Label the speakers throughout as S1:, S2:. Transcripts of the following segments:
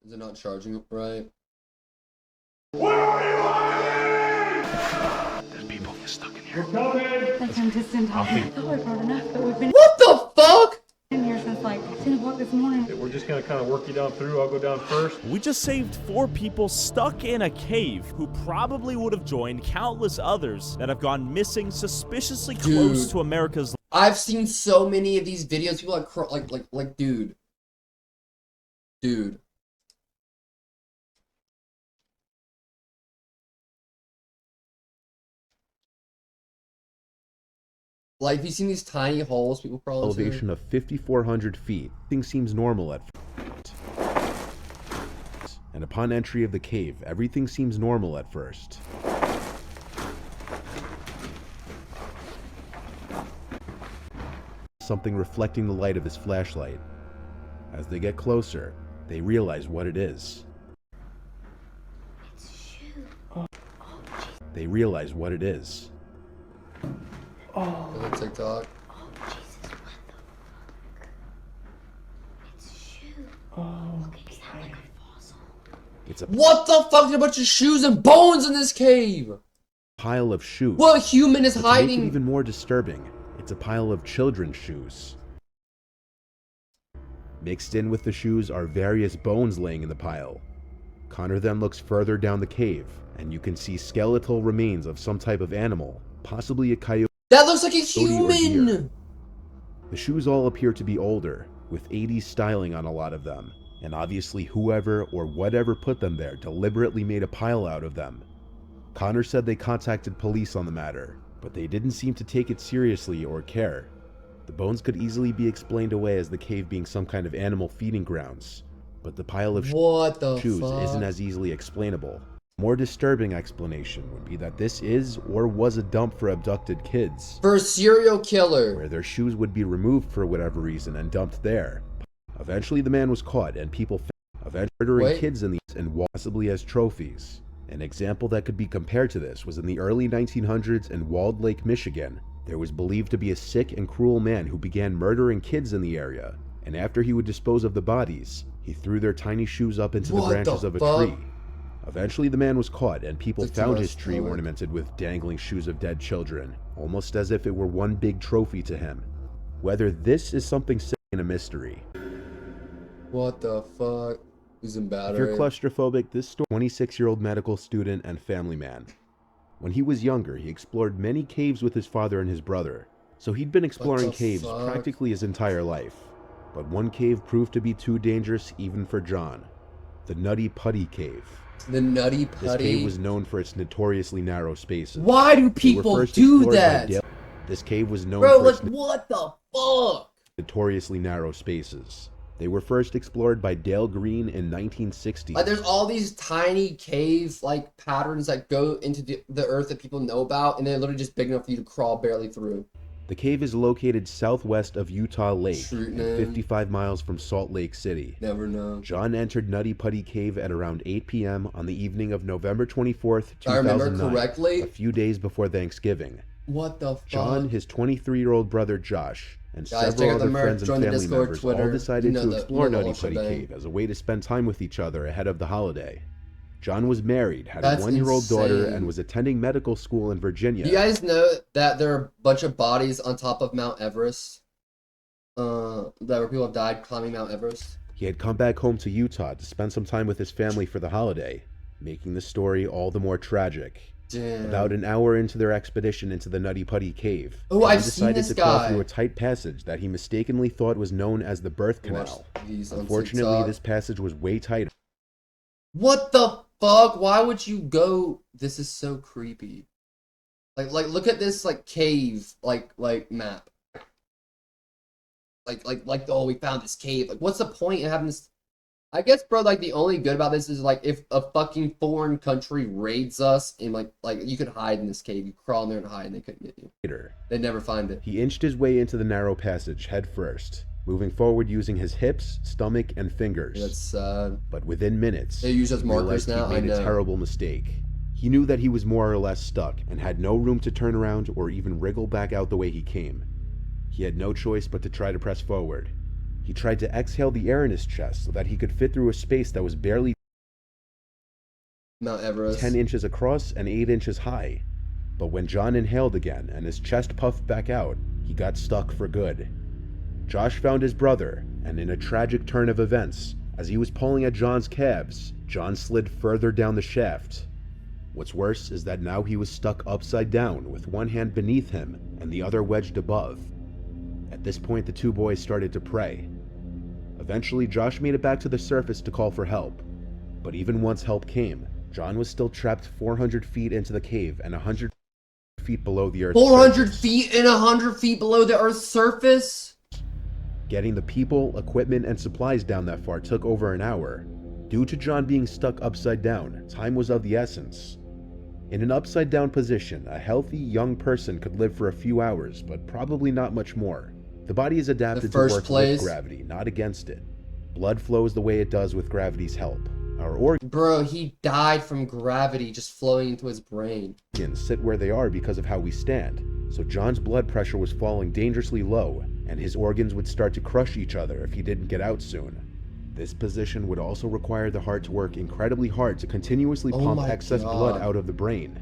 S1: Is it not charging up right?
S2: Where are you? There's people stuck in here. We're coming!
S3: That's from distant talking. I thought we brought enough, but we've been
S1: What the fuck?
S3: in here since like 10 o'clock this morning.
S2: We're just gonna kind of work you down through. I'll go down first.
S4: We just saved 4 people stuck in a cave who probably would have joined countless others that have gone missing suspiciously close to America's.
S1: I've seen so many of these videos. People like, dude. Like, have you seen these tiny holes people crawl into?
S5: Elevation of 5,400 feet. Everything seems normal at first. And upon entry of the cave, everything seems normal at first. Something reflecting the light of his flashlight. As they get closer, they realize what it is.
S3: It's shoe.
S5: They realize what it is.
S1: On TikTok.
S3: Oh, Jesus, what the fuck? It's shoe. Okay, is that like a fossil?
S5: It's a
S1: What the fuck? There's a bunch of shoes and bones in this cave!
S5: pile of shoes.
S1: What human is
S5: But to make it
S1: hiding?
S5: even more disturbing, it's a pile of children's shoes. Mixed in with the shoes are various bones laying in the pile. Connor then looks further down the cave, and you can see skeletal remains of some type of animal, possibly a coyote.
S1: That looks like a
S5: or deer.
S1: human!
S5: The shoes all appear to be older, with 80s styling on a lot of them, and obviously whoever or whatever put them there deliberately made a pile out of them. Connor said they contacted police on the matter, but they didn't seem to take it seriously or care. The bones could easily be explained away as the cave being some kind of animal feeding grounds, but the pile of
S1: What the
S5: shoes
S1: fuck?
S5: isn't as easily explainable. More disturbing explanation would be that this is or was a dump for abducted kids,
S1: For a serial killer.
S5: where their shoes would be removed for whatever reason and dumped there. Eventually the man was caught and people found murdering kids in these and possibly as trophies. An example that could be compared to this was in the early 1900s in Walled Lake, Michigan. There was believed to be a sick and cruel man who began murdering kids in the area, and after he would dispose of the bodies, he threw their tiny shoes up into the
S1: What
S5: branches
S1: the
S5: of a
S1: fuck?
S5: tree. Eventually the man was caught and people
S1: That's too
S5: found
S1: much
S5: his tree
S1: story.
S5: ornamented with dangling shoes of dead children, almost as if it were one big trophy to him. Whether this is something sick and a mystery.
S1: What the fuck? Who's in
S5: If
S1: battery?
S5: you're claustrophobic, this 26-year-old medical student and family man. When he was younger, he explored many caves with his father and his brother, so he'd been exploring
S1: the
S5: caves
S1: fuck?
S5: practically his entire life. But one cave proved to be too dangerous even for John. The Nutty Putty Cave.
S1: The Nutty
S5: This
S1: Putty.
S5: cave was known for its notoriously narrow spaces.
S1: Why do
S5: They were
S1: people
S5: first
S1: do
S5: explored by
S1: that?
S5: Dale- This cave was known
S1: Bro,
S5: for
S1: like,
S5: its
S1: what the fuck?
S5: notoriously narrow spaces. They were first explored by Dale Green in 1960.
S1: Like, there's all these tiny cave, like, patterns that go into the earth that people know about, and they're literally just big enough for you to crawl barely through.
S5: The cave is located southwest of Utah Lake,
S1: Shoot,
S5: and
S1: man.
S5: 55 miles from Salt Lake City.
S1: Never know.
S5: John entered Nutty Putty Cave at around 8 p.m. on the evening of November 24th,
S1: If I remember
S5: 2009,
S1: correctly.
S5: a few days before Thanksgiving.
S1: What the fuck?
S5: John, his 23-year-old brother Josh, and
S1: Guys, check
S5: several
S1: out the
S5: other
S1: merch,
S5: friends and
S1: join the
S5: family
S1: Discord,
S5: members
S1: Twitter.
S5: all decided
S1: You know
S5: to
S1: the-
S5: explore
S1: you know the
S5: Nutty
S1: whole
S5: Putty
S1: shebang.
S5: Cave as a way to spend time with each other ahead of the holiday. John was married, had
S1: That's
S5: a 1-year-old daughter,
S1: insane.
S5: and was attending medical school in Virginia.
S1: Do you guys know that there are a bunch of bodies on top of Mount Everest? That where people have died climbing Mount Everest?
S5: He had come back home to Utah to spend some time with his family for the holiday, making the story all the more tragic.
S1: Damn.
S5: About an hour into their expedition into the Nutty Putty Cave,
S1: Oh,
S5: John
S1: I've seen
S5: decided
S1: this
S5: to crawl
S1: guy.
S5: through a tight passage that he mistakenly thought was known as the birth canal.
S1: Watch these on
S5: Unfortunately,
S1: TikTok.
S5: this passage was way tighter.
S1: What the fuck? Why would you go? This is so creepy. Like, look at this, like, cave, like map. Oh, we found this cave. Like, what's the point in having this? I guess, bro, like, the only good about this is, like, if a fucking foreign country raids us, and, like, you could hide in this cave. You crawl in there and hide, and they couldn't get you. They'd never find it.
S5: He inched his way into the narrow passage head first, moving forward using his hips, stomach, and fingers.
S1: That's sad.
S5: But within minutes,
S1: They use as
S5: he
S1: markers
S5: realized
S1: now? I
S5: he'd made a
S1: know.
S5: terrible mistake. He knew that he was more or less stuck and had no room to turn around or even wriggle back out the way he came. He had no choice but to try to press forward. He tried to exhale the air in his chest so that he could fit through a space that was barely
S1: Mount Everest.
S5: 10 inches across and 8 inches high. But when John inhaled again and his chest puffed back out, he got stuck for good. Josh found his brother, and in a tragic turn of events, as he was pulling at John's calves, John slid further down the shaft. What's worse is that now he was stuck upside down with one hand beneath him and the other wedged above. At this point, the two boys started to pray. Eventually, Josh made it back to the surface to call for help. But even once help came, John was still trapped 400 feet into the cave and 100 feet below the Earth's
S1: 400
S5: surface.
S1: feet and 100 feet below the Earth's surface?
S5: Getting the people, equipment, and supplies down that far took over an hour. Due to John being stuck upside down, time was of the essence. In an upside down position, a healthy young person could live for a few hours, but probably not much more. The body is adapted to work with gravity, not against it. Blood flows the way it does with gravity's help. Our
S1: Bro, he died from gravity just flowing into his brain.
S5: organs sit where they are because of how we stand, so John's blood pressure was falling dangerously low, and his organs would start to crush each other if he didn't get out soon. This position would also require the heart to work incredibly hard to continuously pump excess blood out of the brain.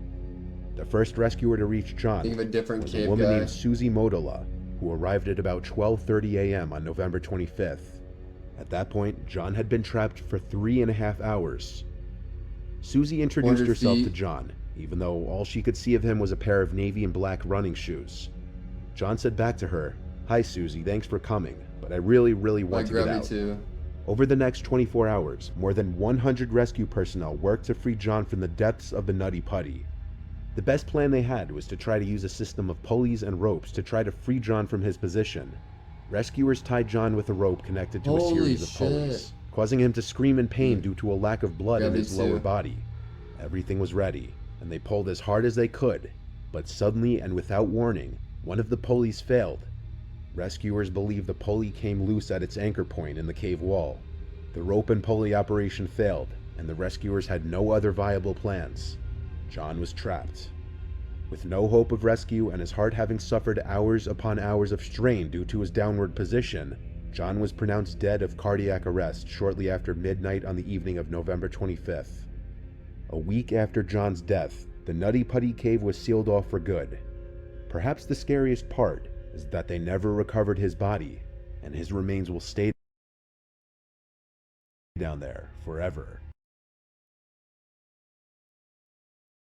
S5: The first rescuer to reach John
S1: Think of a different
S5: was a
S1: cave
S5: woman
S1: guy.
S5: named Susie Motola, who arrived at about 12:30 a.m. on November 25th. At that point, John had been trapped for 3.5 hours. Susie introduced
S1: 400
S5: herself to
S1: feet.
S5: John, even though all she could see of him was a pair of navy and black running shoes. John said back to her, "Hi Susie, thanks for coming, but I really want to get
S1: gravity
S5: out."
S1: too.
S5: Over the next 24 hours, more than 100 rescue personnel worked to free John from the depths of the Nutty Putty. The best plan they had was to try to use a system of pulleys and ropes to try to free John from his position. Rescuers tied John with a rope connected to a
S1: Holy
S5: series of
S1: shit.
S5: pulleys, causing him to scream in pain due to a lack of blood in his
S1: Gravity
S5: lower
S1: too.
S5: body. Everything was ready, and they pulled as hard as they could, but suddenly and without warning, one of the pulleys failed. Rescuers believe the pulley came loose at its anchor point in the cave wall. The rope and pulley operation failed, and the rescuers had no other viable plans. John was trapped. With no hope of rescue and his heart having suffered hours upon hours of strain due to his downward position, John was pronounced dead of cardiac arrest shortly after midnight on the evening of November 25th. A week after John's death, the Nutty Putty Cave was sealed off for good. Perhaps the scariest part is that they never recovered his body, and his remains will stay down there forever.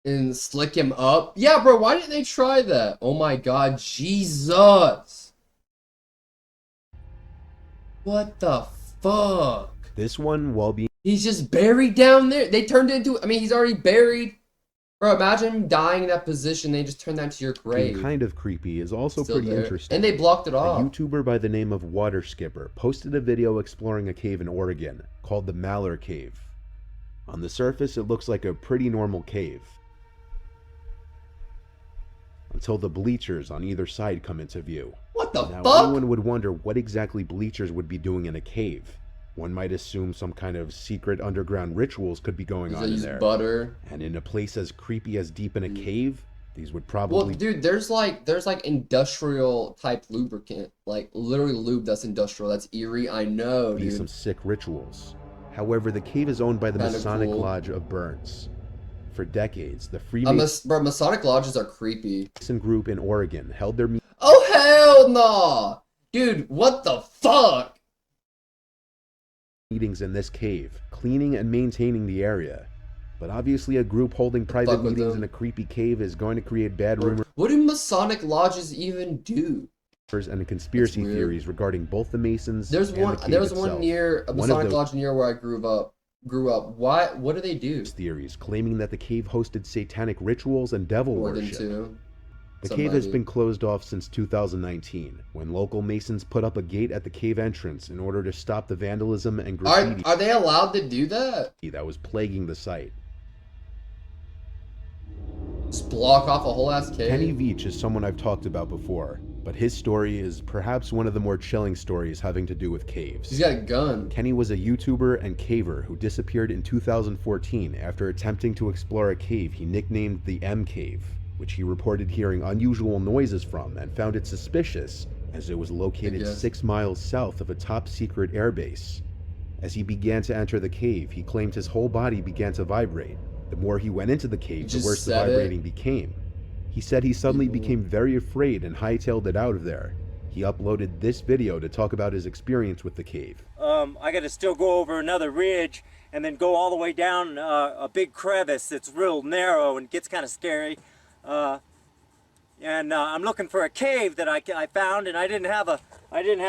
S1: And slick him up? Yeah, bro, why didn't they try that? Oh my god, Jesus. What the fuck?
S5: This one, while being
S1: He's just buried down there. They turned it into, I mean, he's already buried. Bro, imagine him dying in that position. They just turned that to your grave.
S5: kind of creepy, is also
S1: Still
S5: pretty
S1: there.
S5: interesting.
S1: And they blocked it
S5: A
S1: off.
S5: YouTuber by the name of Water Skipper posted a video exploring a cave in Oregon called the Malheur Cave. On the surface, it looks like a pretty normal cave, until the bleachers on either side come into view.
S1: What the
S5: Now,
S1: fuck?
S5: anyone would wonder what exactly bleachers would be doing in a cave. One might assume some kind of secret underground rituals could be going on
S1: They
S5: in
S1: use
S5: there.
S1: butter.
S5: And in a place as creepy as deep in a cave, these would
S1: Well,
S5: probably
S1: dude, there's like industrial type lubricant, like literally lube that's industrial. That's eerie. I know,
S5: be
S1: dude.
S5: some sick rituals. However, the cave is owned by the
S1: Kinda
S5: Masonic
S1: cool.
S5: Lodge of Burns. For decades, the
S1: Bro, Masonic lodges are creepy.
S5: Freemason group in Oregon held their
S1: Oh hell no, dude! What the fuck?
S5: meetings in this cave, cleaning and maintaining the area. But obviously, a group holding private
S1: fuck with
S5: meetings
S1: them.
S5: in a creepy cave is going to create bad rumors
S1: What do Masonic lodges even do?
S5: and conspiracy
S1: weird.
S5: theories regarding both the Masons
S1: There's
S5: and
S1: one.
S5: the cave
S1: There was
S5: itself.
S1: one near a
S5: One of
S1: Masonic
S5: those
S1: lodge near where I grew up. What do they do?
S5: theories claiming that the cave hosted satanic rituals and devil
S1: Oregon
S5: worship.
S1: too.
S5: The cave has
S1: Somebody.
S5: been closed off since 2019, when local Masons put up a gate at the cave entrance in order to stop the vandalism and graffiti
S1: Are they allowed to do that?
S5: that was plaguing the site.
S1: Just block off a whole ass cave.
S5: Kenny Veach is someone I've talked about before, but his story is perhaps one of the more chilling stories having to do with caves.
S1: He's got a gun.
S5: Kenny was a YouTuber and caver who disappeared in 2014 after attempting to explore a cave he nicknamed the M Cave, which he reported hearing unusual noises from and found it suspicious as it was located
S1: guess.
S5: 6 miles south of a top-secret airbase. As he began to enter the cave, he claimed his whole body began to vibrate. The more he went into the cave, the
S1: just
S5: worse the
S1: said it.
S5: vibrating became. He said he suddenly became very afraid and hightailed it out of there. He uploaded this video to talk about his experience with the cave.
S6: I got to still go over another ridge and then go all the way down a big crevice that's real narrow and gets kind of scary. I'm looking for a cave that I found, and I didn't have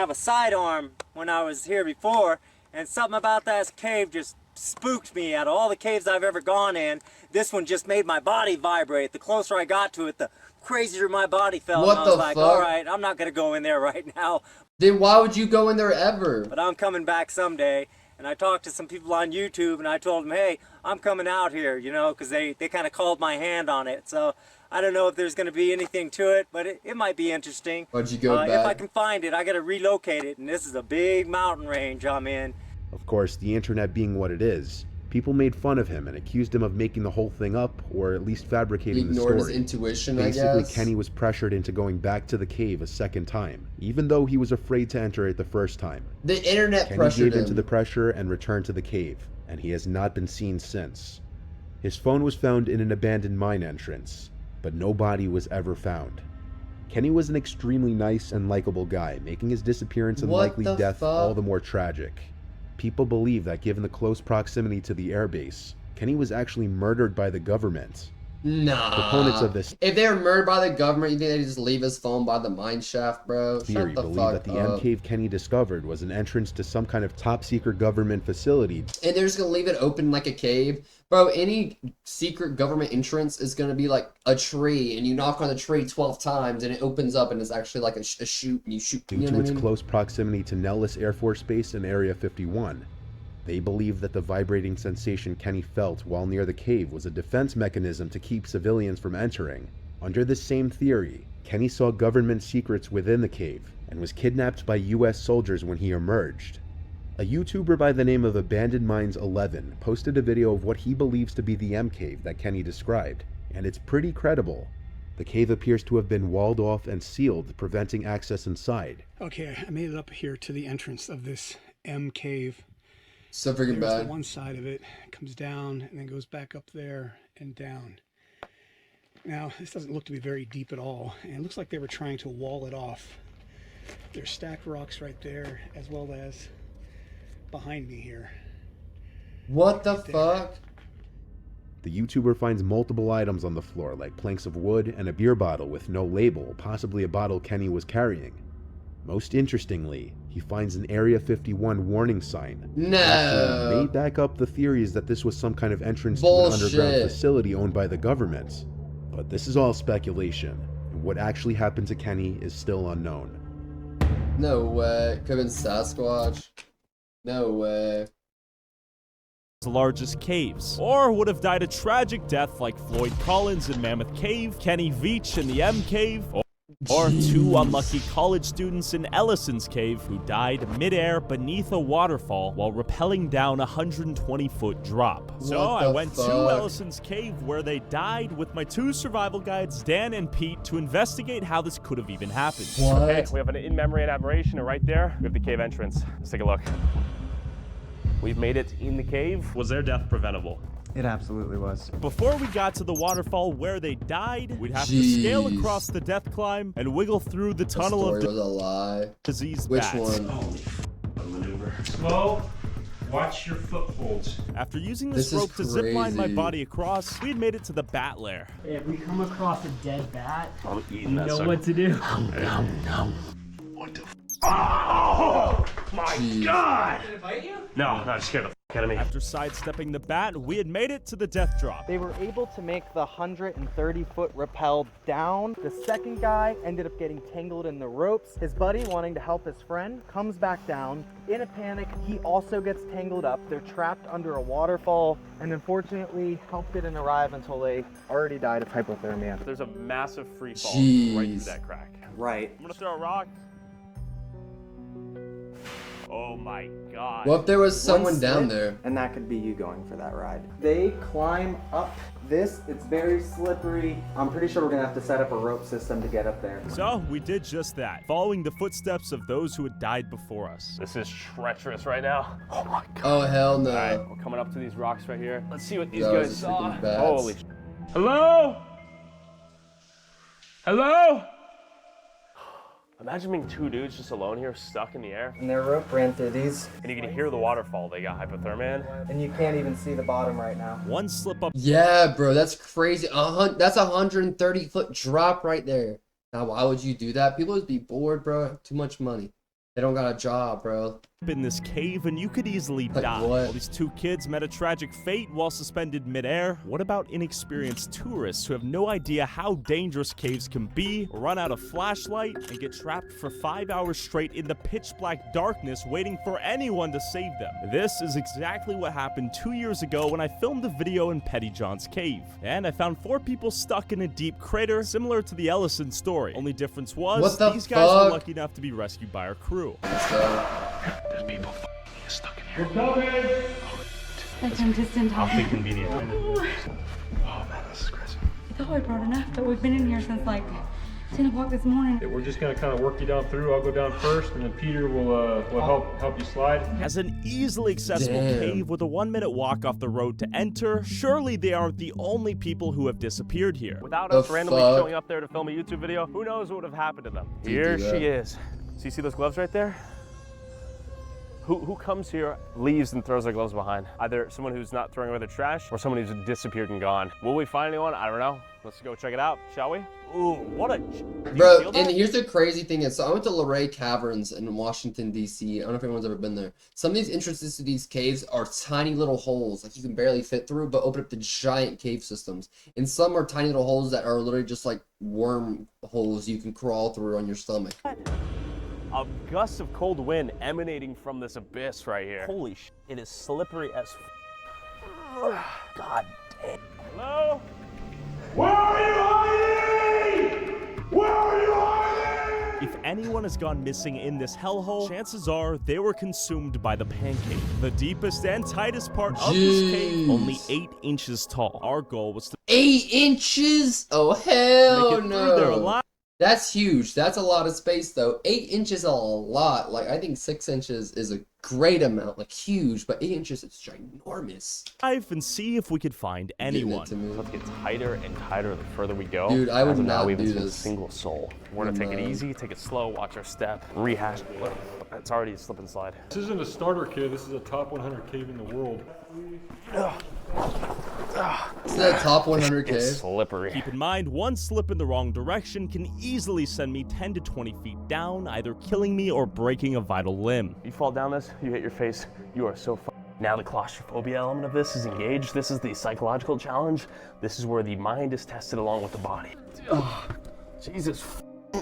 S6: a sidearm when I was here before, and something about that cave just spooked me. Out of all the caves I've ever gone in, this one just made my body vibrate. The closer I got to it, the crazier my body felt.
S1: What
S6: and I was
S1: the
S6: like,
S1: fuck?
S6: all right, I'm not gonna go in there right now,
S1: Then why would you go in there ever?
S6: but I'm coming back someday. And I talked to some people on YouTube, and I told them, hey, I'm coming out here, you know, because they kind of called my hand on it. So I don't know if there's going to be anything to it, but it might be interesting.
S1: Why'd you go
S6: If I
S1: back?
S6: can find it, I got to relocate it, and this is a big mountain range I'm in.
S5: Of course, the internet being what it is, people made fun of him and accused him of making the whole thing up, or at least
S1: He
S5: fabricating the
S1: ignored his
S5: story.
S1: intuition, I
S5: Basically,
S1: guess.
S5: Kenny was pressured into going back to the cave a second time, even though he was afraid to enter it the first time.
S1: The internet
S5: Kenny
S1: pressured
S5: gave in to
S1: him.
S5: the pressure and returned to the cave, and he has not been seen since. His phone was found in an abandoned mine entrance, but no body was ever found. Kenny was an extremely nice and likable guy, making his disappearance and
S1: What
S5: likely
S1: the
S5: death
S1: fuck?
S5: all the more tragic. People believe that given the close proximity to the airbase, Kenny was actually murdered by the government.
S1: Nah.
S5: Proponents of this
S1: If they were murdered by the government, you think they just leave his phone by the mine shaft, bro?
S5: theory
S1: Shut the
S5: believe
S1: fuck
S5: that the
S1: up.
S5: M cave Kenny discovered was an entrance to some kind of top-secret government facility.
S1: And they're just gonna leave it open like a cave. Bro, any secret government entrance is gonna be like a tree, and you knock on the tree 12 times, and it opens up, and it's actually like a chute, and you shoot.
S5: Due
S1: You know
S5: to
S1: what I
S5: its
S1: mean?
S5: close proximity to Nellis Air Force Base and Area 51, they believe that the vibrating sensation Kenny felt while near the cave was a defense mechanism to keep civilians from entering. Under this same theory, Kenny saw government secrets within the cave and was kidnapped by US soldiers when he emerged. A YouTuber by the name of Abandoned Mines 11 posted a video of what he believes to be the M cave that Kenny described, and it's pretty credible. The cave appears to have been walled off and sealed, preventing access inside.
S7: Okay, I made it up here to the entrance of this M cave.
S1: So freaking
S7: There's the
S1: bad.
S7: one side of it, comes down and then goes back up there and down. Now, this doesn't look to be very deep at all, and it looks like they were trying to wall it off. There's stacked rocks right there, as well as behind me here.
S1: What the fuck?
S5: The YouTuber finds multiple items on the floor, like planks of wood and a beer bottle with no label, possibly a bottle Kenny was carrying. Most interestingly, he finds an Area 51 warning sign.
S1: No.
S5: Actually, may back up the theories that this was some kind of entrance to an underground
S1: Bullshit.
S5: facility owned by the government. But this is all speculation, and what actually happened to Kenny is still unknown.
S1: No way. Could have been Sasquatch. No way.
S4: The largest caves, or would have died a tragic death like Floyd Collins in Mammoth Cave, Kenny Veach in the M Cave, or two unlucky college students in Ellison's Cave who died midair beneath a waterfall while rappelling down a 120-foot drop. So
S1: What
S4: I
S1: the
S4: went to
S1: fuck?
S4: Ellison's Cave where they died with my two survival guides, Dan and Pete, to investigate how this could have even happened.
S1: What?
S2: Okay, we have an in memory and admiration, and right there, we have the cave entrance. Let's take a look. We've made it in the cave. Was their death preventable?
S8: It absolutely was.
S4: Before we got to the waterfall where they died, we'd have to scale
S1: Jeez.
S4: across the death climb and wiggle through the
S1: The
S4: tunnel
S1: story
S4: of
S1: was a lie.
S4: diseased
S1: Which
S4: bats.
S1: one?
S2: Maneuver. Slow. Watch your footholds.
S4: After using this
S1: This is
S4: rope to zip line my
S1: crazy.
S4: body across, we had made it to the bat lair.
S9: If we come across a dead bat,
S2: I'm
S9: you
S2: eating that
S9: know
S2: sucker.
S9: what to do.
S2: What the Oh my
S1: Jeez.
S2: god! Did it bite you? No, no, it scared the f out of me.
S4: After sidestepping the bat, we had made it to the death drop.
S8: They were able to make the 130-foot rappel down. The second guy ended up getting tangled in the ropes. His buddy, wanting to help his friend, comes back down. In a panic, he also gets tangled up. They're trapped under a waterfall, and unfortunately, help didn't arrive until they already died of hypothermia.
S2: There's a massive free fall right
S1: Jeez.
S2: through that crack.
S8: Right.
S4: I'm gonna throw a rock.
S2: Oh my god.
S1: What if there was someone
S8: One
S1: down
S8: slip,
S1: there?
S8: and that could be you going for that ride. They climb up this. It's very slippery. I'm pretty sure we're gonna have to set up a rope system to get up there.
S4: So we did just that, following the footsteps of those who had died before us.
S2: This is treacherous right now. Oh my god.
S1: Oh hell no.
S2: Alright, we're coming up to these rocks right here. Let's see what these
S1: Those
S2: guys
S1: are
S2: saw.
S1: freaking bats.
S2: Holy sh. Hello? Hello? Imagine being two dudes just alone here, stuck in the air.
S8: And their rope ran through these,
S2: And you can hear the waterfall. They got hypothermia.
S8: and you can't even see the bottom right now.
S4: One slip up
S1: Yeah, bro, that's crazy. That's a 130-foot drop right there. Now, why would you do that? People would be bored, bro. Too much money. They don't got a job, bro.
S4: in this cave and you could easily
S1: Like
S4: die.
S1: what?
S4: Well, these two kids met a tragic fate while suspended midair. What about inexperienced tourists who have no idea how dangerous caves can be, run out of flashlight, and get trapped for 5 hours straight in the pitch black darkness waiting for anyone to save them? This is exactly what happened 2 years ago when I filmed a video in Petty John's cave. And I found 4 people stuck in a deep crater similar to the Ellison story. Only difference was
S1: What the
S4: these guys were
S1: fuck?
S4: lucky enough to be rescued by our crew.
S2: There's people stuck in here. We're coming!
S3: Like I'm just in time.
S2: Awfully convenient.
S3: Oh
S2: man, this is crazy.
S3: I thought we brought enough, but we've been in here since like 10 o'clock this morning.
S10: We're just gonna kind of work you down through. I'll go down first, and then Peter will help you slide.
S4: As an easily accessible
S1: Damn.
S4: cave with a 1-minute walk off the road to enter, surely they aren't the only people who have disappeared here.
S2: Without
S1: The
S2: us randomly
S1: fuck?
S2: showing up there to film a YouTube video, who knows what would have happened to them.
S1: Dude,
S2: Here
S1: do
S2: she
S1: that.
S2: is. So you see those gloves right there? Who comes here, leaves, and throws their gloves behind? Either someone who's not throwing away their trash, or someone who's disappeared and gone. Will we find anyone? I don't know. Let's go check it out, shall we? Ooh, what a... Do you
S1: Bro,
S2: feel that?
S1: and here's the crazy thing is, so I went to Luray Caverns in Washington, D.C. I don't know if anyone's ever been there. Some of these entrances to these caves are tiny little holes, like you can barely fit through, but open up to giant cave systems. And some are tiny little holes that are literally just like worm holes you can crawl through on your stomach.
S2: A gust of cold wind emanating from this abyss right here. Holy sh! It is slippery as God damn. Hello?
S10: Where are you hiding? Where are you hiding?
S4: If anyone has gone missing in this hellhole, chances are they were consumed by the pancake. The deepest and tightest part of this cave, only 8 inches tall. Our goal was to
S1: 8 inches? Oh
S4: make
S1: hell
S4: it through there
S1: no!
S4: alive.
S1: That's huge. That's a lot of space though. 8 inches is a lot. Like I think 6 inches is a great amount, like huge, but 8 inches is ginormous.
S4: And see if we could find
S1: Giving it
S4: anyone.
S1: to me.
S2: Let's get tighter and tighter the further we go.
S1: Dude, I would
S2: As of now,
S1: not
S2: we haven't
S1: do
S2: seen a
S1: this.
S2: single soul. We're gonna take it easy, take it slow, watch our step, rehash. It's already a slip and slide.
S10: This isn't a starter cave. This is a top 100 cave in the world.
S1: Is that a top 100
S2: It's
S1: cave?
S2: slippery.
S4: Keep in mind, one slip in the wrong direction can easily send me 10 to 20 feet down, either killing me or breaking a vital limb.
S2: You fall down this, you hit your face, you are so Now the claustrophobia element of this is engaged. This is the psychological challenge. This is where the mind is tested along with the body. Oh, Jesus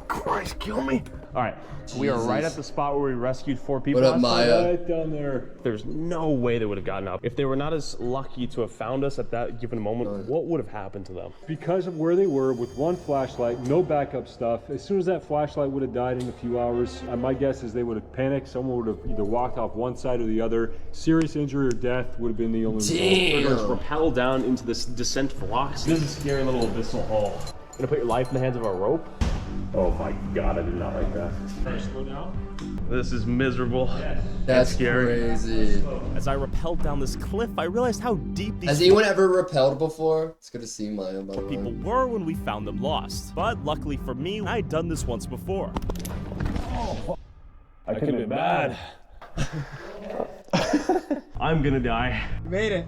S2: Christ, kill me. All right, we are right
S1: Jesus.
S2: at the spot where we rescued 4 people.
S1: What up,
S2: last time.
S1: Maya?
S10: Right down there.
S2: There's no way they would have gotten up. If they were not as lucky to have found us at that given moment, what would have happened to them?
S10: Because of where they were with one flashlight, no backup stuff, as soon as that flashlight would have died in a few hours, my guess is they would have panicked. Someone would have either walked off one side or the other. Serious injury or death would have been the only result.
S2: We're gonna
S1: Damn.
S2: rappel down into this descent of rocks. This is a scary little abyssal hole. Gonna put your life in the hands of a rope? Oh my God, I did not like that.
S10: Slow down.
S2: This is miserable.
S1: That's
S2: scary.
S1: crazy.
S4: As I rappelled down this cliff, I realized how deep these
S1: Has anyone ever repelled before? It's good to see Maya, by the way.
S4: people were when we found them lost. But luckily for me, I'd done this once before.
S2: I could have been bad. I'm gonna die.
S8: Made it.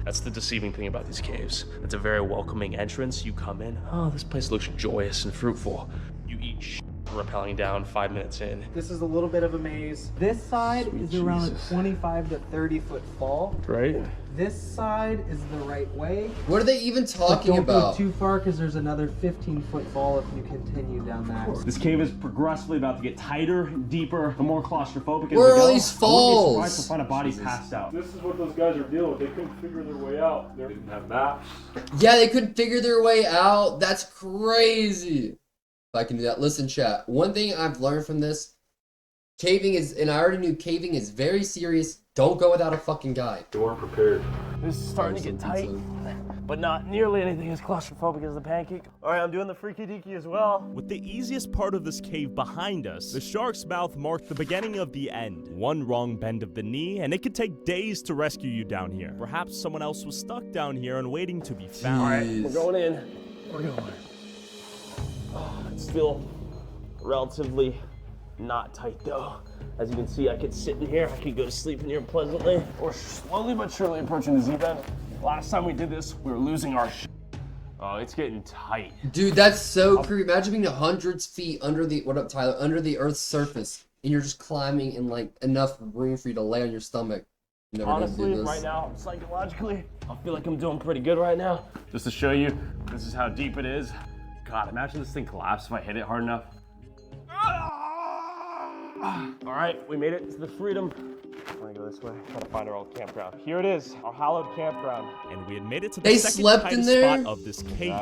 S2: That's the deceiving thing about these caves. It's a very welcoming entrance. You come in, oh, this place looks joyous and fruitful. You eat rappelling down 5 minutes in.
S8: This is a little bit of a maze. This side is around a 25 to 30 foot fall.
S2: Right?
S8: This side is the right way.
S1: What are they even
S8: But
S1: talking
S8: don't
S1: about?
S8: go too far because there's another 15-foot fall if you continue down that.
S2: This cave is progressively about to get tighter, deeper, the more claustrophobic as
S1: Where
S2: we
S1: are
S2: go.
S1: these
S2: I wouldn't be
S1: falls?
S2: surprised to find a body passed out.
S10: This is what those guys are dealing with. They couldn't figure their way out. They didn't have maps.
S1: Yeah, they couldn't figure their way out. That's crazy. If I can do that. Listen, chat. One thing I've learned from this, Caving is, and I already knew caving is very serious. Don't go without a fucking guide.
S10: You weren't prepared.
S2: This is starting to get tight, but not nearly anything as claustrophobic as the pancake. All right, I'm doing the freaky deaky as well.
S4: With the easiest part of this cave behind us, the shark's mouth marked the beginning of the end. One wrong bend of the knee, and it could take days to rescue you down here. Perhaps someone else was stuck down here and waiting to be found.
S2: All right, we're going in. We're going. Oh, it's still relatively not tight though. As you can see, I could sit in here, I could go to sleep in here pleasantly. We're slowly but surely approaching the Z-bend. Last time we did this, we were losing our shit. Oh, it's getting tight.
S1: Dude, that's so creepy. Imagine being hundreds feet under the, what up, Tyler? Under the Earth's surface, and you're just climbing in like enough room for you to lay on your stomach. Never
S2: Honestly,
S1: do this.
S2: right now, psychologically, I feel like I'm doing pretty good right now. Just to show you, this is how deep it is. God, imagine this thing collapsed if I hit it hard enough. All right, we made it to the freedom. I'm gonna go this way, try to find our old campground. Here it is, our hallowed campground.
S4: And we had made it to the
S1: They
S4: second
S1: slept in
S4: tightest
S1: there?
S4: spot of this cave.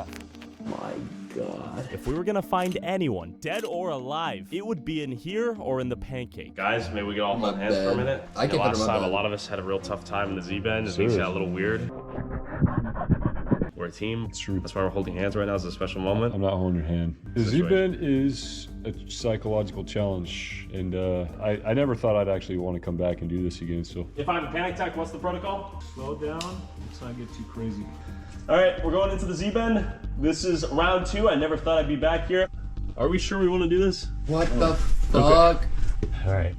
S2: My God.
S4: If we were gonna find anyone, dead or alive, it would be in here or in the pancake.
S2: Guys, maybe we can all hold
S1: My
S2: hands for a
S1: bad.
S2: minute.
S1: I can
S2: Last
S1: put it on my
S2: time, a
S1: bed.
S2: lot of us had a real tough time in the Z-bend. It makes it a little weird. We're a team.
S10: It's true.
S2: That's why we're holding hands right now. It's a special moment.
S10: I'm not holding your hand. The
S2: Situation.
S10: Z-bend is a psychological challenge, and I never thought I'd actually want to come back and do this again. So
S2: If I have a panic attack, what's the protocol?
S10: slow down. Let's not get too crazy.
S2: All right, we're going into the Z-bend. This is round 2. I never thought I'd be back here. Are we sure we want to do this?
S1: What the fuck?
S2: All right.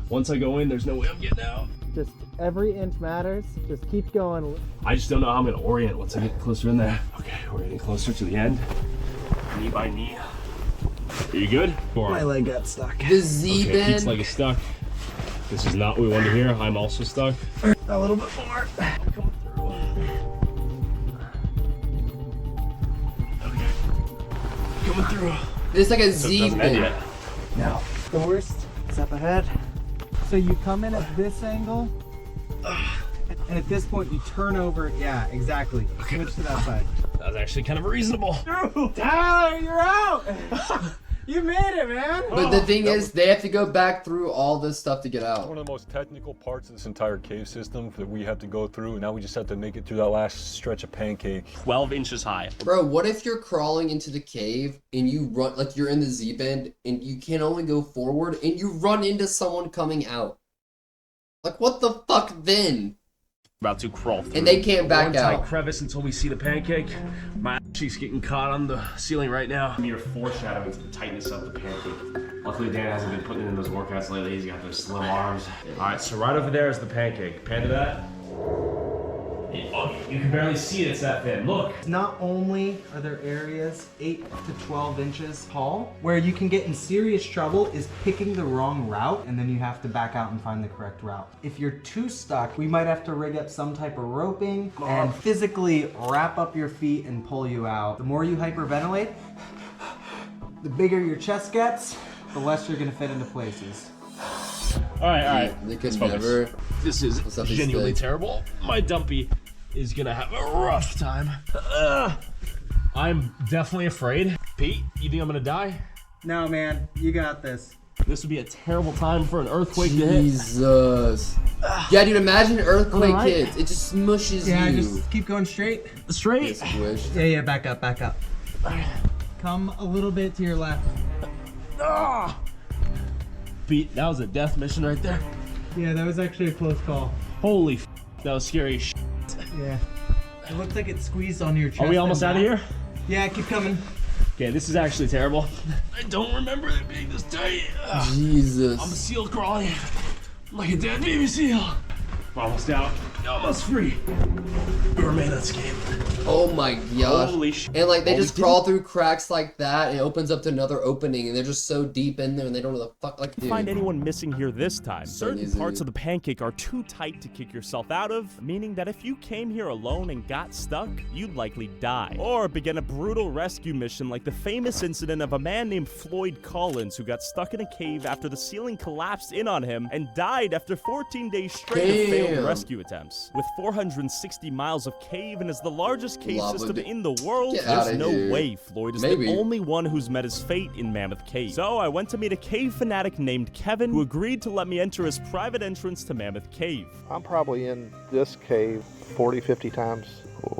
S2: Once I go in, there's no way I'm getting out.
S8: Just every inch matters. Just keep going.
S2: I just don't know how I'm going to orient once I get closer in there. Okay, we're getting closer to the end. Knee by knee. Are you good?
S8: My leg got stuck.
S1: The
S2: Okay,
S1: Z-bend?
S2: Pete's leg is stuck. This is not what we wanted to hear. I'm also stuck.
S8: A little bit more.
S2: Coming through.
S1: It's like a
S2: So it doesn't end
S1: Z-bend.
S2: yet.
S8: Now, the worst is up ahead. So you come in at this angle, and at this point you turn over. Yeah, exactly. Switch to that side.
S2: That was actually kind of reasonable.
S8: Tyler, you're out! You made it, man!
S1: But the thing is, they have to go back through all this stuff to get out.
S10: One of the most technical parts of this entire cave system that we have to go through, and now we just have to make it through that last stretch of pancake.
S2: 12 inches high.
S1: Bro, what if you're crawling into the cave and you run, like you're in the Z-bend and you can only go forward and you run into someone coming out? Like, what the fuck then?
S2: About to crawl through.
S1: And they can't back
S2: one tight
S1: out.
S2: crevice until we see the pancake. My cheek's getting caught on the ceiling right now. You're foreshadowing to the tightness of the pancake. Luckily, Dan hasn't been putting in those workouts lately. He's got those slim arms. All right, so right over there is the pancake. Pan to that. Oh, you can barely see it. It's that thin. Look.
S8: Not only are there areas 8 to 12 inches tall, where you can get in serious trouble is picking the wrong route, and then you have to back out and find the correct route. If you're too stuck, we might have to rig up some type of roping and physically wrap up your feet and pull you out. The more you hyperventilate, the bigger your chest gets, the less you're gonna fit into places.
S2: All right.
S1: They could
S2: Let's focus.
S1: never.
S2: This is
S1: What's up, these
S2: genuinely
S1: things?
S2: terrible. My dumpy is gonna have a rough time. I'm definitely afraid. Pete, you think I'm gonna die?
S8: No, man, you got this.
S2: This would be a terrible time for an earthquake to hit.
S1: Jesus. Yeah, dude, imagine an earthquake
S2: Alright.
S1: hits. It just smushes
S8: Yeah,
S1: you.
S8: just keep going straight.
S2: Straight.
S1: Squish.
S8: Yeah, back up, back up. Come a little bit to your left.
S2: Ah! Pete, that was a death mission right there.
S8: Yeah, that was actually a close call.
S2: Holy that was scary as shit.
S8: Yeah. It looked like it squeezed on your chest.
S2: Are we almost
S8: and
S2: out of
S8: back.
S2: here?
S8: Yeah, keep coming.
S2: Okay, this is actually terrible. I don't remember it being this tight.
S1: Jesus.
S2: I'm a seal crawling like a dead baby seal. We're almost out. Almost free. We remain unscathed.
S1: Oh my gosh.
S2: Holy shit.
S1: And like they
S2: All we
S1: just
S2: did-
S1: crawl through cracks like that and it opens up to another opening and they're just so deep in there and they don't know the fuck like dude.
S4: Find anyone missing here this time. Certain
S1: easy.
S4: parts of the pancake are too tight to kick yourself out of, meaning that if you came here alone and got stuck, you'd likely die. Or begin a brutal rescue mission like the famous incident of a man named Floyd Collins who got stuck in a cave after the ceiling collapsed in on him and died after 14 days straight of failed
S1: Damn.
S4: rescue attempts. caves. With 460 miles of cave and as the largest cave
S1: Lava
S4: system
S1: dude.
S4: in the world,
S1: Get
S4: there's
S1: outta
S4: no
S1: here.
S4: way Floyd is
S1: Maybe.
S4: the only one who's met his fate in Mammoth Cave. So I went to meet a cave fanatic named Kevin, who agreed to let me enter his private entrance to Mammoth Cave.
S11: I'm probably in this cave 40, 50 times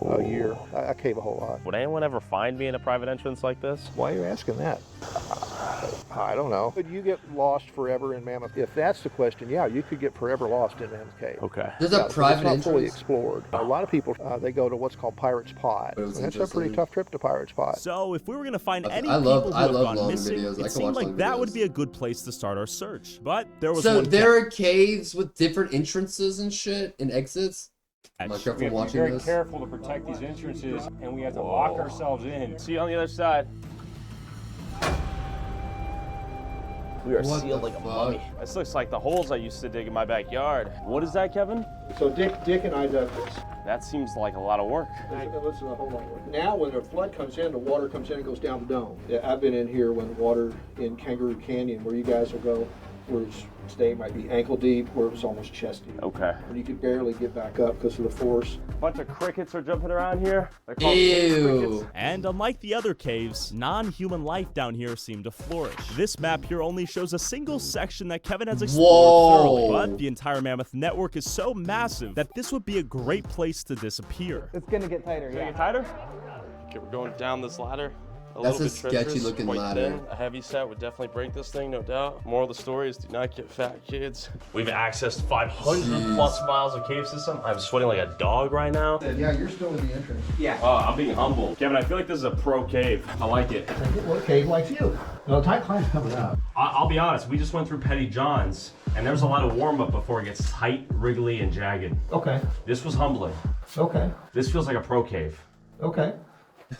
S11: a year. I cave a whole lot.
S2: Would anyone ever find me in a private entrance like this?
S11: Why are you asking that? I don't know. Could you get lost forever in Mammoth? If that's the question, yeah, you could get forever lost in Mammoth Cave.
S2: Okay.
S1: There's
S11: Yeah,
S1: a
S11: but
S1: private
S11: it's not fully
S1: entrance.
S11: explored. A lot of people, they go to what's called Pirate's Pot.
S1: But it was
S11: And it's a pretty
S1: interesting.
S11: tough trip to Pirate's Pot.
S4: So if we were gonna find any
S1: I love-
S4: people who
S1: I
S4: have
S1: love
S4: gone
S1: long
S4: missing,
S1: videos. I
S4: it
S1: can
S4: seemed
S1: watch
S4: like
S1: long
S4: that would
S1: videos.
S4: be a good place to start our search. But there was
S1: So
S4: one
S1: there are caves with different entrances and shit and exits. Am I
S10: We
S1: careful
S10: have to be
S1: watching
S10: very
S1: this?
S10: careful to protect these entrances, and we have to lock ourselves in.
S2: See you on the other side. We are
S1: What
S2: sealed
S1: the
S2: like a
S1: fuck?
S2: mummy. This looks like the holes I used to dig in my backyard. What is that, Kevin?
S11: So Dick and I dug this.
S2: That seems like a lot of work.
S11: Listen, hold on. Now, when the flood comes in, the water comes in and goes down the dome. Yeah, I've been in here when the water in Kangaroo Canyon, where you guys will go, where it's stay might be ankle deep, where it was almost chest deep.
S2: Okay.
S11: And you could barely get back up because of the force.
S2: A bunch of crickets are jumping around here. They're called cave crickets.
S1: Ew.
S4: And unlike the other caves, non-human life down here seemed to flourish. This map here only shows a single section that Kevin has explored
S1: Whoa.
S4: thoroughly, but the entire Mammoth network is so massive that this would be a great place to disappear.
S8: It's gonna get tighter,
S2: Can I
S8: yeah.
S2: get tighter? Okay, we're going down this ladder.
S1: That's
S2: little
S1: a
S2: bit treacherous,
S1: sketchy looking
S2: quite
S1: ladder.
S2: thin. A heavy set would definitely break this thing, no doubt. Moral of the story is do not get fat, kids. We've accessed 500 plus miles of cave system. I'm sweating like a dog right now.
S11: Yeah, you're still in the entrance.
S8: Yeah.
S2: Oh, I'm being humble. Kevin, I feel like this is a pro cave. I like it.
S11: Well, cave likes you. No, tight climb's coming up.
S2: I'll be honest, we just went through Petty John's, and there's a lot of warm up before it gets tight, wriggly, and jagged.
S11: Okay,
S2: This was humbling.
S11: okay,
S2: This feels like a pro cave.
S11: okay.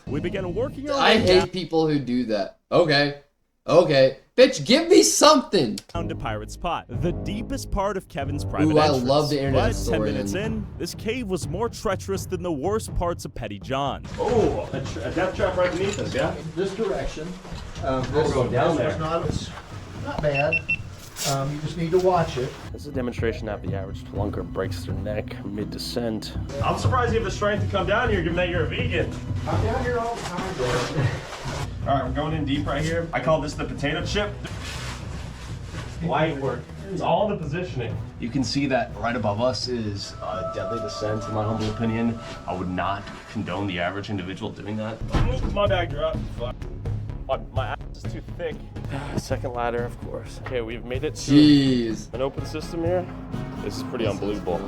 S4: We began working our
S1: I
S4: way
S1: hate people who do that. Okay. Okay. Bitch, give me something.
S4: down to Pirate's Pot, the deepest part of Kevin's private
S1: Ooh, I
S4: entrance.
S1: love the internet
S4: But 10
S1: story
S4: minutes
S1: and-
S4: in, this cave was more treacherous than the worst parts of Petty John's.
S2: Oh, a death trap right beneath us, yeah?
S11: This direction.
S2: We're going down there.
S11: It's not bad. You just need to watch it.
S2: This is a demonstration that the average plunker breaks their neck mid-descent. I'm surprised you have the strength to come down here, given that you're a vegan.
S11: I'm down here all the time, bro.
S2: All right, we're going in deep right here. I call this the potato chip. Light work. It's all the positioning. You can see that right above us is a deadly descent, in my humble opinion. I would not condone the average individual doing that. My bag dropped. My ass is too thick. Second ladder, of course. Okay, we've made it to
S1: Jeez.
S2: an open system here. This is pretty unbelievable.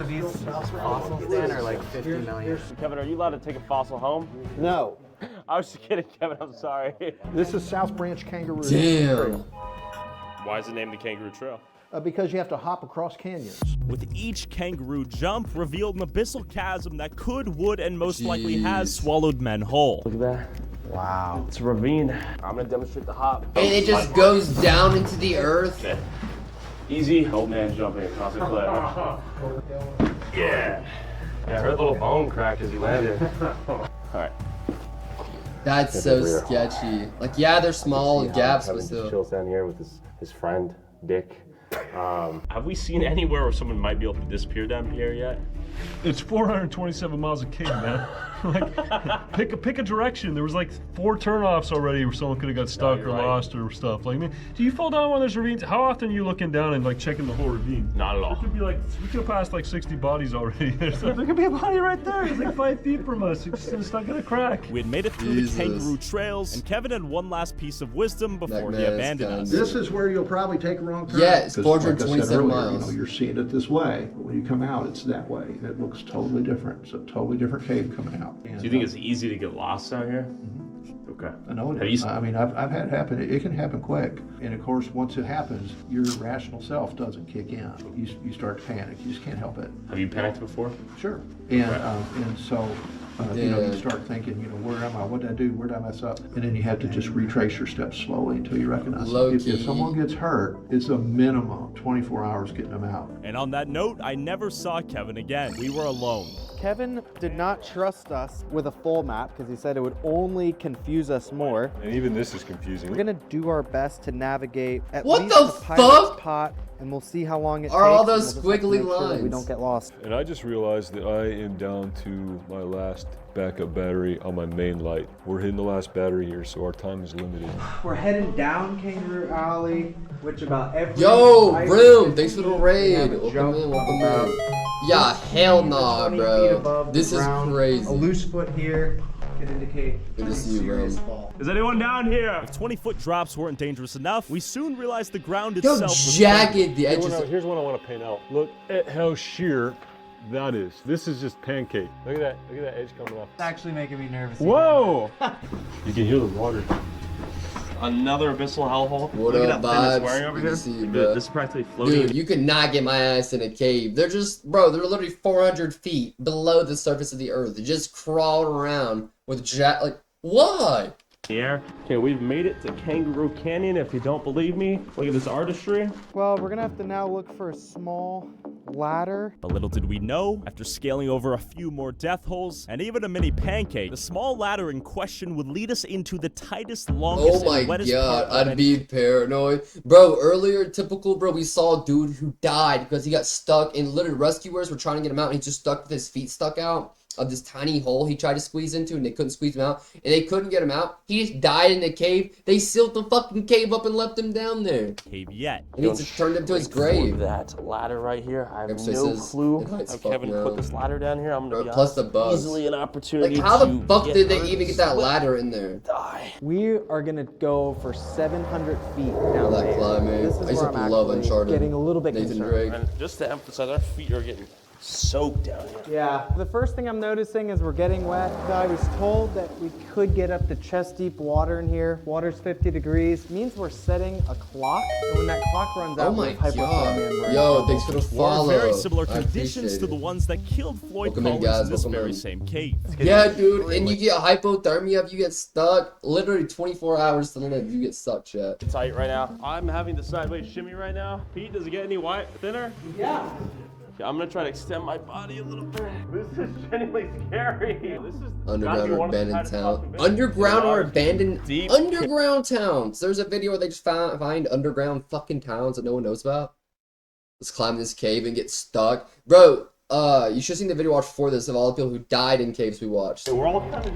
S8: These fossils then are like 50 million.
S2: Kevin, are you allowed to take a fossil home?
S11: No,
S2: I was just kidding, Kevin. I'm sorry.
S11: this is South Branch Kangaroo
S1: Damn.
S11: Trail.
S2: Why is it named the Kangaroo Trail?
S11: Because you have to hop across canyons.
S4: With each kangaroo jump revealed an abyssal chasm that could, would, and most likely has
S1: Jeez.
S4: swallowed men whole.
S2: Look at that. Wow. It's a ravine. I'm gonna demonstrate the hop.
S1: And it just goes down into the earth.
S2: Easy. Old man jumping across a cliff. Yeah. Yeah, I heard a little bone crack as he landed. All right.
S1: That's so sketchy. Like, yeah, they're small gaps, but still.
S2: chills down here with his friend, Dick. Have we seen anywhere where someone might be able to disappear down here yet?
S10: It's 427 miles of cave, man. Like, pick a direction. There was like 4 turnoffs already where someone could have got stuck
S2: you're
S10: or
S2: right.
S10: lost or stuff. Like, man, do you fall down one of those ravines? How often are you looking down and like checking the whole ravine?
S2: Not at all.
S10: There could be like, we could have passed like 60 bodies already. there could be a body right there. It's like 5 feet from us. It's stuck in a crack.
S4: We had made it through
S1: Jesus.
S4: the kangaroo trails, and Kevin had one last piece of wisdom before he
S1: man is
S4: abandoned
S1: kinda-
S4: us.
S11: This is where you'll probably take a wrong turn.
S1: Yeah, it's
S11: 'Cause like I said
S1: 427
S11: earlier,
S1: miles.
S11: you're seeing it this way, but when you come out, it's that way. And it looks totally different. It's a totally different cave coming out.
S2: Do you think it's easy to get lost out here? Okay.
S11: I know it
S2: Have
S11: is.
S2: you-
S11: I mean, I've had it happen. It can happen quick. And of course, once it happens, your rational self doesn't kick in. You start to panic. You just can't help it.
S2: Have you panicked before?
S11: Sure. And so, you
S1: Yeah.
S11: start thinking, where am I? What did I do? Where did I mess up? And then you have to just retrace your steps slowly until you recognize it.
S1: Low
S11: If
S1: key.
S11: someone gets hurt, it's a minimum 24 hours getting them out.
S4: And on that note, I never saw Kevin again. We were alone.
S8: Kevin did not trust us with a full map because he said it would only confuse us more.
S10: And even this is confusing.
S8: We're gonna do our best to navigate at
S1: What
S8: least
S1: the
S8: pirate's
S1: fuck?
S8: pot, and we'll see how long it
S1: Are
S8: takes.
S1: all
S8: and
S1: those
S8: we'll just have to
S1: squiggly
S8: make sure that we
S1: lines?
S8: don't get lost.
S10: And I just realized that I am down to my last backup battery on my main light. We're hitting the last battery here, so our time is limited.
S8: We're heading down Kangaroo Alley, which about every
S1: Yo,
S8: ice
S1: Brim,
S8: 50
S1: thanks for the
S8: feet, we
S1: raid.
S8: have a
S1: Welcome
S8: jump
S1: in,
S8: of
S1: welcome
S8: about
S1: in. Yeah, hell
S8: 15 to
S1: nah,
S8: 20 feet
S1: bro.
S8: above
S1: This
S8: the
S1: is
S8: ground.
S1: crazy.
S8: A loose foot here could indicate
S1: Good to see you,
S8: serious
S1: bro.
S8: fall.
S2: Is anyone down here?
S4: If 20-foot drops weren't dangerous enough, we soon realized the ground
S1: Yo,
S4: itself was
S1: jagged the
S10: Here's
S1: edges.
S10: here's what I want to paint out. Look at how sheer that is. This is just pancake. Look at that. Look at that edge coming off.
S8: It's actually making me nervous.
S2: Whoa!
S10: You can hear the water.
S2: Another abyssal hellhole.
S1: What
S2: Look
S1: up,
S2: at that thing that's
S1: vibes?
S2: wearing over
S1: Good
S2: here.
S1: to see you,
S2: Dude,
S1: bro.
S2: this is practically floating.
S1: Dude, you could not get my ass in a cave. They're just, bro, they're literally 400 feet below the surface of the earth. They just crawled around with like, why?
S2: The air. Okay, we've made it to Kangaroo Canyon. If you don't believe me, look at this artistry.
S8: Well, we're gonna have to now look for a small ladder.
S4: But little did we know, after scaling over a few more death holes and even a mini pancake, the small ladder in question would lead us into the tightest, longest,
S1: Oh my
S4: and wettest
S1: god,
S4: part of
S1: I'd
S4: any
S1: be paranoid. Bro, earlier, typical, bro, we saw a dude who died because he got stuck, and literally rescuers were trying to get him out, and he just stuck with his feet stuck out of this tiny hole he tried to squeeze into, and they couldn't squeeze him out, and they couldn't get him out. He just died in the cave. They sealed the fucking cave up and left him down there.
S4: cave yet.
S1: And he just turned him to his grave.
S2: That ladder right here. I have
S1: Grab
S2: no
S1: scissors.
S2: clue
S1: It hurts
S2: how
S1: fuck
S2: Kevin
S1: now.
S2: put this ladder down here. I'm gonna be
S1: Plus
S2: honest.
S1: the buzz.
S2: Easily an opportunity.
S1: Like, how the
S2: to
S1: fuck
S2: get
S1: did they
S2: hurt,
S1: even get that
S2: slip,
S1: ladder in there?
S2: Die.
S8: We are gonna go for 700 feet down
S1: That
S8: there.
S1: climb, man.
S8: This
S1: I
S8: is
S1: used
S8: where
S1: to
S8: I'm
S1: love
S8: actually
S1: Uncharted.
S8: getting a little bit
S1: Nathan
S8: concerned.
S1: Drake.
S2: And just to emphasize, our feet are getting soaked down here.
S8: Yeah. The first thing I'm noticing is we're getting wet. I was told that we could get up to chest deep water in here. Water's 50 degrees. Means we're setting a clock. And when that clock runs out,
S1: Oh my
S8: we have hypothermia and we're in
S1: Yo,
S8: trouble.
S1: thanks for the
S4: Or
S1: follow.
S4: very similar
S1: I
S4: conditions to
S1: appreciate
S4: the
S1: it.
S4: ones that killed Floyd
S1: Welcome in,
S4: Collins
S1: guys.
S4: in this
S1: Welcome
S4: very
S1: in.
S4: same cave.
S1: Yeah, dude, and you get hypothermia if you get stuck. Literally 24 hours to live. You get stuck, chat.
S2: Tight right now. I'm having the sideways shimmy right now. Pete, does it get any thinner?
S8: Yeah.
S2: Okay, I'm gonna try to extend my body a little bit. This is genuinely scary. This is
S1: Underground or abandoned town. Underground or abandoned
S2: Deep.
S1: underground towns. There's a video where they just find underground fucking towns that no one knows about. Let's climb this cave and get stuck. Bro, you should have seen the video watched before this of all the people who died in caves we watched.
S2: We're all kind of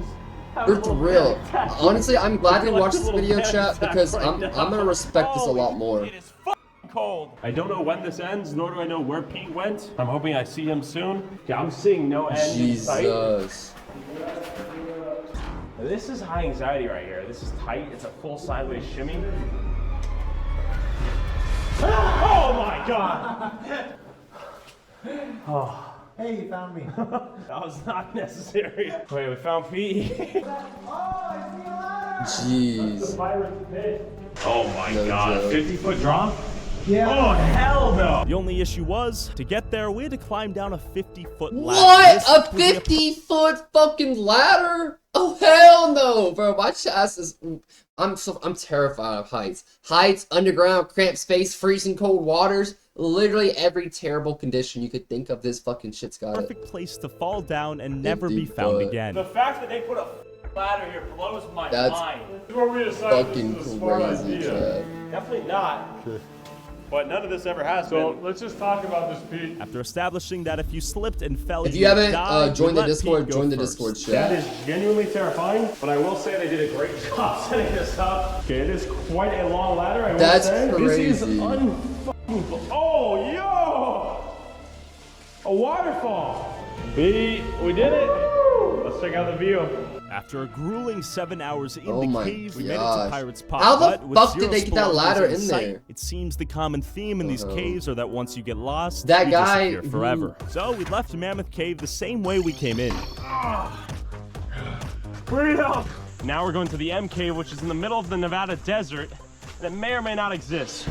S2: just
S1: For real. Honestly, I'm glad we
S2: feel like
S1: watched
S2: a
S1: this
S2: little
S1: video,
S2: panic
S1: chat,
S2: attack
S1: because
S2: right
S1: I'm
S2: now.
S1: gonna respect this a lot more.
S2: It is cold. I don't know when this ends, nor do I know where Pete went. I'm hoping I see him soon. Yeah, I'm seeing no end in sight.
S1: Jesus.
S2: This is high anxiety right here. This is tight. It's a full sideways shimmy. Oh my god! Oh.
S8: Hey, you found me.
S2: That was not necessary. Wait, we found Pete.
S1: Jeez.
S2: Oh my
S1: No
S2: god,
S1: joke.
S2: 50-foot drop?
S8: Yeah.
S2: Oh hell no!
S4: The only issue was, to get there, we had to climb down a 50-foot ladder.
S1: What?
S4: This
S1: A
S4: would be
S1: 50-foot fucking ladder? Oh hell no, bro. My chest is. I'm terrified of heights. Heights, underground, cramped space, freezing cold waters. Literally every terrible condition you could think of, this fucking shit's got it.
S4: perfect place to fall down and never be
S1: 50
S4: found
S1: foot.
S4: again.
S2: The fact that they put a ladder here blows my
S1: That's
S2: mind.
S1: fucking crazy, Chad.
S2: Definitely not. But none of this ever has
S10: So
S2: been.
S10: let's just talk about this, Pete.
S4: After establishing that if you slipped and fell,
S1: If you haven't
S4: died, we
S1: joined the
S4: let Pete
S1: Discord,
S4: go
S1: join the
S4: first.
S1: Discord,
S2: That
S1: chat.
S2: is genuinely terrifying, but I will say they did a great job setting this up. Okay, it is quite a long ladder, I will
S1: That's
S2: say. This is
S1: crazy.
S2: unfucking. Oh, yo! A waterfall. We did it. Let's check out the view.
S4: After a grueling 7 hours in
S1: Oh
S4: the
S1: my
S4: cave, we made it to
S1: gosh.
S4: Pirate's Pot.
S1: How the
S4: but with
S1: fuck did
S4: zero
S1: they get that
S4: spores
S1: ladder in
S4: sight,
S1: there?
S4: It seems the common theme in these caves are that once you get lost,
S1: That
S4: you
S1: guy
S4: disappear
S1: who-
S4: forever. So we left Mammoth Cave the same way we came in.
S2: Freedom! Now we're going to the M Cave, which is in the middle of the Nevada desert that may or may not exist.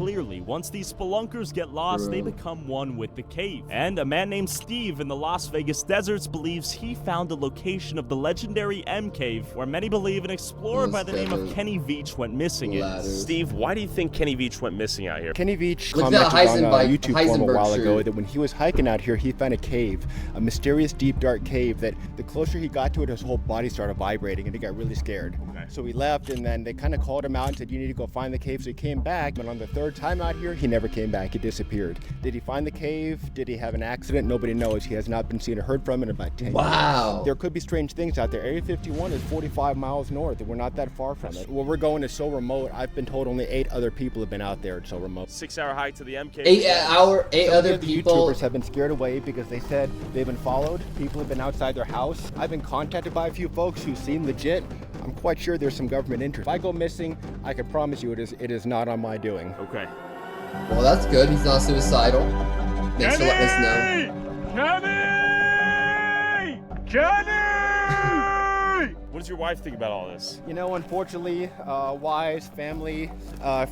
S4: clearly. Once these spelunkers get lost, they become one with the cave. And a man named Steve in the Las Vegas deserts believes he found the location of the legendary M Cave, where many believe an explorer by the name of Kenny Veach went missing in.
S2: Steve, why do you think Kenny Veach went missing out here?
S12: Kenny Veach
S1: Look at
S12: commented
S1: that
S12: on a YouTube forum a
S1: Heisenberg
S12: while ago
S1: shirt.
S12: that when he was hiking out here, he found a cave, a mysterious deep dark cave that the closer he got to it, his whole body started vibrating and he got really scared. So he left, and then they kind of called him out and said, you need to go find the cave. So he came back, but on the third time out here, he never came back. He disappeared. Did he find the cave? Did he have an accident? Nobody knows. He has not been seen or heard from in about 10 years.
S1: Wow.
S12: There could be strange things out there. Area 51 is 45 miles north, and we're not that far from it. Where we're going is so remote. I've been told only 8 other people have been out there. It's so remote.
S2: 6-hour hike to the M Cave.
S1: 8 other people.
S12: YouTubers have been scared away because they said they've been followed. People have been outside their house. I've been contacted by a few folks who seem legit. I'm quite sure there's some government interest. If I go missing, I can promise you it is not on my doing.
S2: Okay.
S1: Well, that's good. He's not suicidal. Thanks for letting us know.
S2: Kenny! What does your wife think about all this?
S12: You know, unfortunately, wives, family,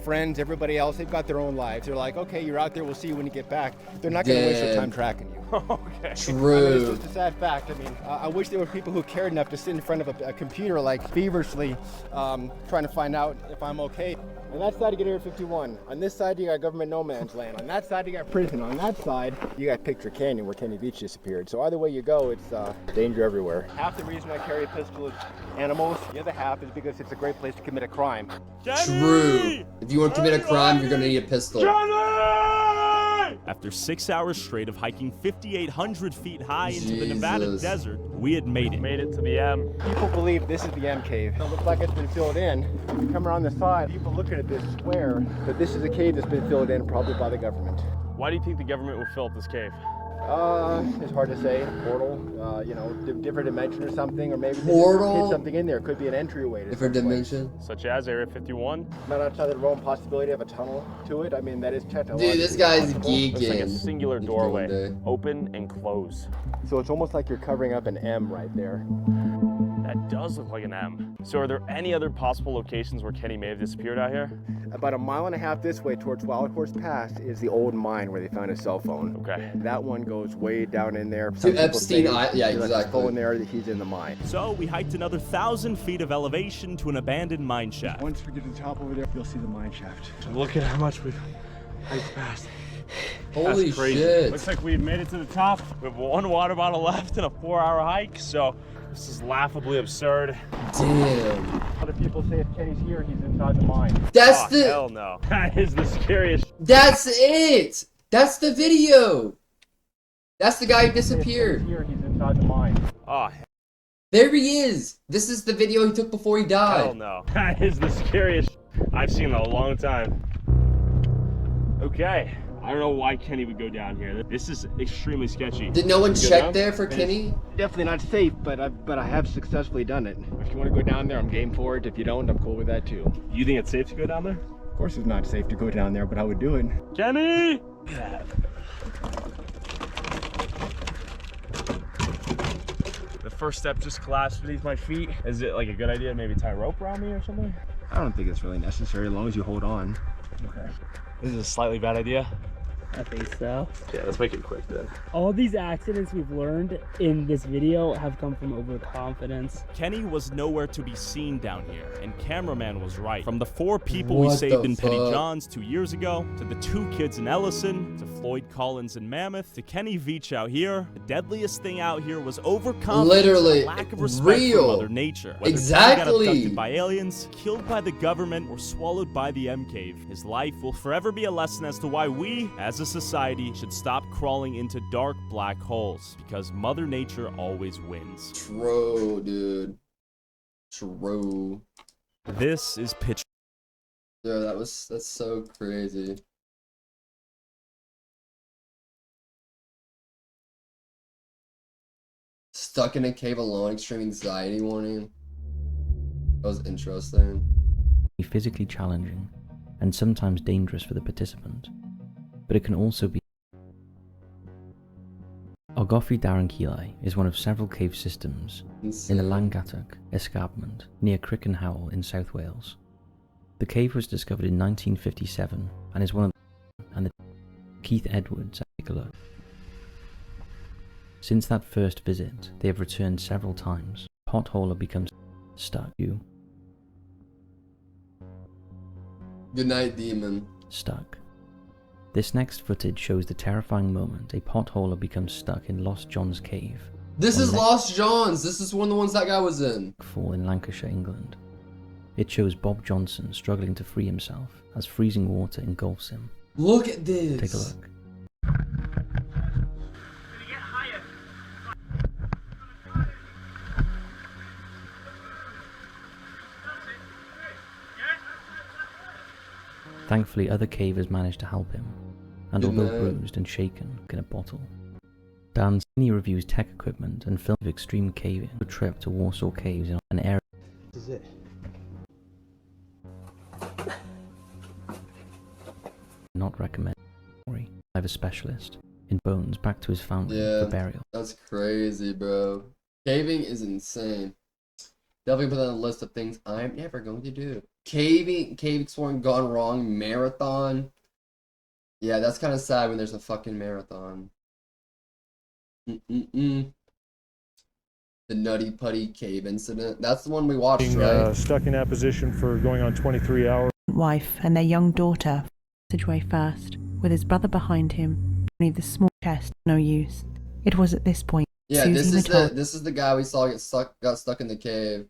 S12: friends, everybody else, they've got their own lives. They're like, okay, you're out there, we'll see you when you get back. They're not going to waste their time tracking you.
S2: Okay.
S1: True.
S12: I mean, it's just a sad fact. I mean, I wish there were people who cared enough to sit in front of a computer, like feverishly, trying to find out if I'm okay. On that side, you get Area 51. On this side, you got government no man's land. On that side, you got prison. On that side, you got Picture Canyon, where Kenny Veach disappeared. So either way you go, it's danger everywhere. Half the reason I carry a pistol is animals. The other half is because it's a great place to commit a crime.
S1: True. If you want to commit a crime, you're gonna need a pistol.
S4: After 6 hours straight of hiking 5,800 feet high into the Nevada desert, we had made it.
S2: Made it to the M.
S12: People believe this is the M cave. It looks like it's been filled in. If you come around the side, people looking at this square, that this is a cave that's been filled in probably by the government.
S2: Why do you think the government will fill up this cave?
S12: It's hard to say. Portal, you know, different dimension or something, or maybe
S1: Portal?
S12: they hid something in there. It could be an entryway to
S1: Different dimension.
S2: Such as Area 51?
S12: Not outside the realm possibility of a tunnel to it. I mean, that is technologically
S1: Dude, this guy's
S12: possible.
S2: It's like a
S1: geeking.
S2: singular doorway, open and close.
S12: So it's almost like you're covering up an M right there.
S2: That does look like an M. So are there any other possible locations where Kenny may have disappeared out here?
S12: About 1.5 miles this way towards Wild Horse Pass is the old mine where they found his cell phone.
S2: Okay.
S12: That one goes way down in there.
S1: To Epstein Island. Yeah,
S12: he left his
S1: exactly.
S12: phone there, that he's in the mine.
S4: So we hiked another 1,000 feet of elevation to an abandoned mine shaft.
S12: Once we get to the top over there, you'll see the mine shaft.
S2: Look at how much we've hiked past.
S1: Holy
S2: That's crazy.
S1: shit.
S2: Looks like we've made it to the top. We have 1 water bottle left in a 4-hour hike, so this is laughably absurd.
S1: Damn.
S12: A lot of people say if Kenny's here, he's inside the mine.
S1: That's
S2: Oh,
S1: the.
S2: hell no. That is the scariest.
S1: That's it. That's the video. That's the guy who disappeared.
S12: Here, he's inside the mine.
S2: Oh,
S1: There he is. This is the video he took before he
S2: hell
S1: died.
S2: no. That is the scariest I've seen in a long time. Okay. I don't know why Kenny would go down here. This is extremely sketchy.
S1: Did no one
S2: You go
S1: check
S2: down?
S1: there for Kenny?
S12: Definitely not safe, but I have successfully done it. If you want to go down there, I'm game for it. If you don't, I'm cool with that too.
S2: You think it's safe to go down there?
S12: Of course it's not safe to go down there, but I would do it.
S2: Kenny! The first step just collapsed beneath my feet. Is it like a good idea to maybe tie a rope around me or something?
S12: I don't think it's really necessary as long as you hold on.
S2: Okay. This is a slightly bad idea.
S9: I think so.
S2: Yeah, let's make it quick then.
S9: All these accidents we've learned in this video have come from overconfidence.
S4: Kenny was nowhere to be seen down here, and cameraman was right. From the 4 people we
S1: What
S4: saved
S1: the
S4: in Petty
S1: fuck?
S4: John's 2 years ago, to the 2 kids in Ellison, to Floyd Collins in Mammoth, to Kenny Veach out here, the deadliest thing out here was overconfidence
S1: Literally,
S4: and lack of respect
S1: real.
S4: for Mother Nature. Whether
S1: Exactly.
S4: Kenny got abducted by aliens, killed by the government, or swallowed by the M Cave, his life will forever be a lesson as to why we, as a society, should stop crawling into dark black holes, because Mother Nature always wins.
S1: True, dude. True.
S4: This is Pitch.
S1: Dude, that's so crazy. Stuck in a cave alone, extreme anxiety warning. That was interesting.
S13: Physically challenging and sometimes dangerous for the participant, but it can also be. Argoffi Darrenkilai is one of several cave systems in the Langattock escarpment near Crickenhowell in South Wales. The cave was discovered in 1957 and is one of the Keith Edwards and cynicalul. Since that first visit, they have returned several times. Potholer becomes stuck. You
S1: Good night, demon.
S13: stuck. This next footage shows the terrifying moment a potholer becomes stuck in Lost John's cave.
S1: This is Lost John's. This is one of the ones that guy was in.
S13: Fall in Lancashire, England. It shows Bob Johnson struggling to free himself as freezing water engulfs him.
S1: Look at this.
S13: Take a look. Thankfully, other cavers managed to help him, and although bruised and shaken, in a bottle. Dan Sweeney reviews tech equipment and films of extreme caving. A trip to Warsaw Caves in an area.
S12: This is it.
S13: Not recommend. I have a specialist in bones back to his family for burial.
S1: That's crazy, bro. Caving is insane. Definitely put that on the list of things I'm never going to do. Cave exploring gone wrong marathon. Yeah, that's kind of sad when there's a fucking marathon. The Nutty Putty Cave incident. That's the one we watched, right?
S10: Stuck in that position for going on 23 hours.
S14: Wife and their young daughter passageway first, with his brother behind him. Only the small chest, no use. It was at this point.
S1: Yeah,
S14: Susie
S1: this is the guy we saw got stuck in the cave.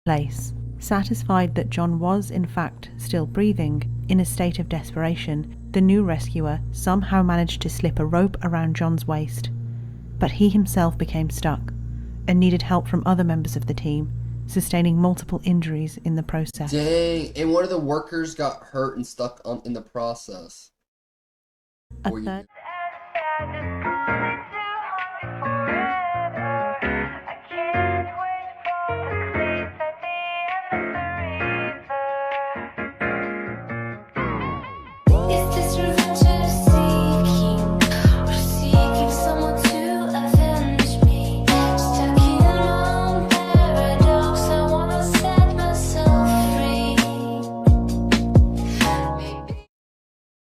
S14: Place. Satisfied that John was, in fact, still breathing, in a state of desperation, the new rescuer somehow managed to slip a rope around John's waist. But he himself became stuck, and needed help from other members of the team, sustaining multiple injuries in the process.
S1: Dang, and one of the workers got hurt and stuck in the process.
S14: A third